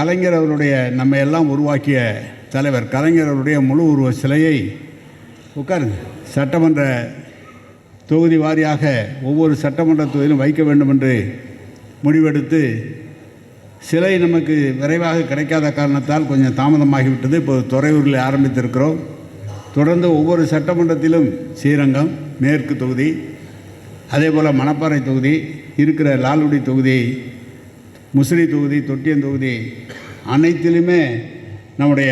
கலைஞர் அவருடைய நம்ம எல்லாம் உருவாக்கிய தலைவர் கலைஞர் அவருடைய முழு உருவ சிலையை சட்டமன்ற தொகுதி வாரியாக ஒவ்வொரு சட்டமன்ற தொகுதியிலும் வைக்க வேண்டும் என்று முடிவெடுத்து சிலை நமக்கு விரைவாக கிடைக்காத காரணத்தால் கொஞ்சம் தாமதமாகிவிட்டது. இப்போது துறையூரில் ஆரம்பித்திருக்கிறோம். தொடர்ந்து ஒவ்வொரு சட்டமன்றத்திலும் ஸ்ரீரங்கம் மேற்கு தொகுதி, அதே போல் மணப்பாறை தொகுதி, இருக்கிற லால்குடி தொகுதி, முசிறி தொகுதி, தொட்டியம் தொகுதி அனைத்திலுமே நம்முடைய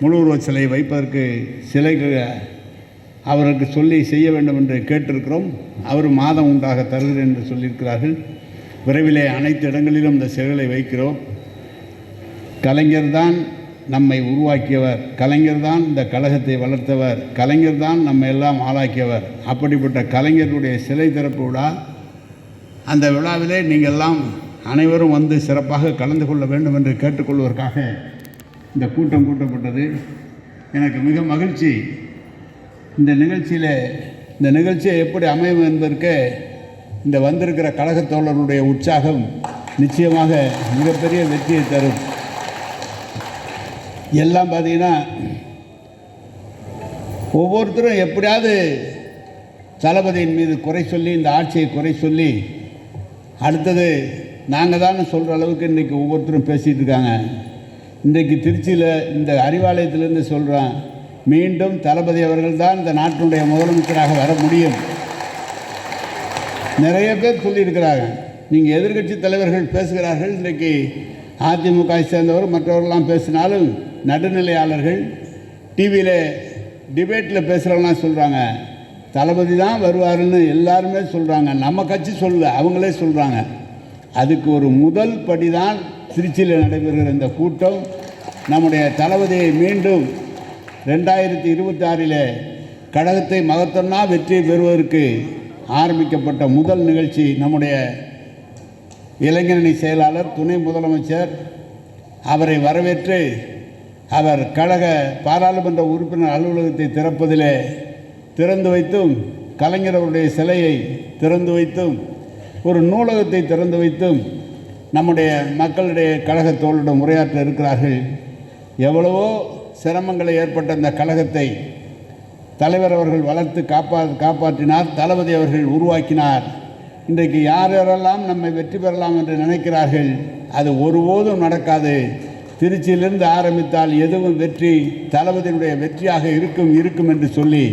முழு உருவ சிலை வைப்பதற்கு சிலைக்கு அவருக்கு சொல்லி செய்ய வேண்டும் என்று கேட்டிருக்கிறோம். அவர் மாதம் உண்டாக தருகிறேன் என்று சொல்லியிருக்கிறார்கள். விரைவிலே அனைத்து இடங்களிலும் இந்த சிலைகளை வைக்கிறோம். கலைஞர் தான் நம்மை உருவாக்கியவர், கலைஞர் தான் இந்த கழகத்தை வளர்த்தவர், கலைஞர் தான் நம்ம எல்லாம் ஆளாக்கியவர். அப்படிப்பட்ட கலைஞருடைய சிலை திறப்பு விழா. அந்த விழாவிலே நீங்கள் எல்லாம் அனைவரும் வந்து சிறப்பாக கலந்து கொள்ள வேண்டும் என்று கேட்டுக்கொள்வதற்காக இந்த கூட்டம் கூட்டப்பட்டது. எனக்கு மிக மகிழ்ச்சி. இந்த நிகழ்ச்சியை எப்படி அமையும் என்பதற்கு இந்த வந்திருக்கிற கழகத் தோழர்களுடைய உற்சாகம் நிச்சயமாக மிகப்பெரிய வெற்றியை தரும். எல்லாம் பார்த்தீங்கன்னா ஒவ்வொருத்தரும் எப்படியாவது தளபதியின் மீது குறை சொல்லி, இந்த ஆட்சியை குறை சொல்லி, அடுத்தது நாங்கள் தான் சொல்கிற அளவுக்கு இன்றைக்கி ஒவ்வொருத்தரும் பேசிகிட்டு இருக்காங்க. இன்றைக்கு திருச்சியில் இந்த அறிவாலயத்திலேருந்து சொல்கிறேன், மீண்டும் தளபதி அவர்கள் தான் இந்த நாட்டினுடைய முதலமைச்சராக வர முடியும். நிறைய பேர் சொல்லியிருக்கிறாங்க. நீங்கள் எதிர்க்கட்சி தலைவர்கள் பேசுகிறார்கள். இன்றைக்கு அதிமுக சேர்ந்தவர் மற்றவர்கள்லாம் பேசினாலும் நடுநிலையாளர்கள் டிவியில் டிபேட்டில் பேசுகிறவங்களாம் சொல்கிறாங்க, தளபதி தான் வருவாருன்னு எல்லாருமே சொல்கிறாங்க. நம்ம கட்சி சொல்லல, அவங்களே சொல்கிறாங்க. அதுக்கு ஒரு முதல் படி தான் திருச்சியில் நடைபெறுகிற இந்த கூட்டம். நம்முடைய தளபதியை மீண்டும் 2026 கழகத்தை மகத்தொன்னா வெற்றி பெறுவதற்கு ஆரம்பிக்கப்பட்ட முதல் நிகழ்ச்சி. நம்முடைய இளைஞரணி செயலாளர், துணை முதலமைச்சர் அவரை வரவேற்று அவர் கழக பாராளுமன்ற உறுப்பினர் அலுவலகத்தை திறந்து வைத்தும், கலைஞர் அவருடைய சிலையை திறந்து வைத்தும், ஒரு நூலகத்தை திறந்து வைத்தும் நம்முடைய மக்களுடைய கழக தோழரிடம் உரையாற்ற இருக்கிறார்கள். எவ்வளவோ சிரமங்களை ஏற்பட்ட இந்த கழகத்தை தலைவர் அவர்கள் வளர்த்து காப்பாற்றினார். தளபதி அவர்கள் உருவாக்கினார். இன்றைக்கு யாரெல்லாம் நம்மை வெற்றி பெறலாம் என்று நினைக்கிறார்கள், அது ஒருபோதும் நடக்காது. திருச்சியிலிருந்து ஆரம்பித்தால் எதுவும் வெற்றி தளபதியினுடைய வெற்றியாக இருக்கும் என்று சொல்லி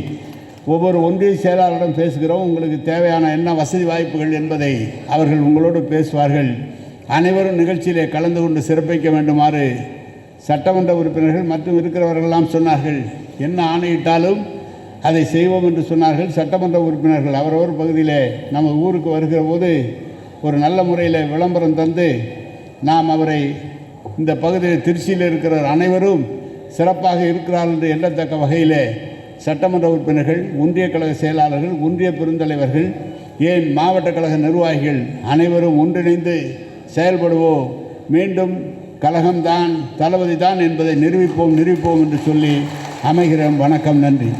ஒவ்வொரு ஒன்றிய செயலாளரிடம் பேசுகிறோம். உங்களுக்கு தேவையான என்ன வசதி வாய்ப்புகள் என்பதை அவர்கள் உங்களோடு பேசுவார்கள். அனைவரும் நிகழ்ச்சியிலே கலந்து கொண்டு சிறப்பிக்க வேண்டுமாறு சட்டமன்ற உறுப்பினர்கள் மற்றும் இருக்கிறவர்களெல்லாம் சொன்னார்கள். என்ன ஆணையிட்டாலும் அதை செய்வோம் என்று சொன்னார்கள். சட்டமன்ற உறுப்பினர்கள் அவரவர் பகுதியிலே நம்ம ஊருக்கு வருகிற போது ஒரு நல்ல முறையில் விளம்பரம் தந்து நாம் அவரை இந்த பகுதியில் திருச்சியில் இருக்கிற அனைவரும் சிறப்பாக இருக்கிறார்கள் என்று எண்ணத்தக்க வகையிலே சட்டமன்ற உறுப்பினர்கள், ஒன்றிய கழக செயலாளர்கள், ஒன்றிய பெருந்தலைவர்கள், ஏன் மாவட்ட கழக நிர்வாகிகள் அனைவரும் ஒன்றிணைந்து செயல்படுவோம். மீண்டும் கழகம்தான், தளபதி தான் என்பதை நிரூபிப்போம் என்று சொல்லி அமைகிறோம். வணக்கம், நன்றி.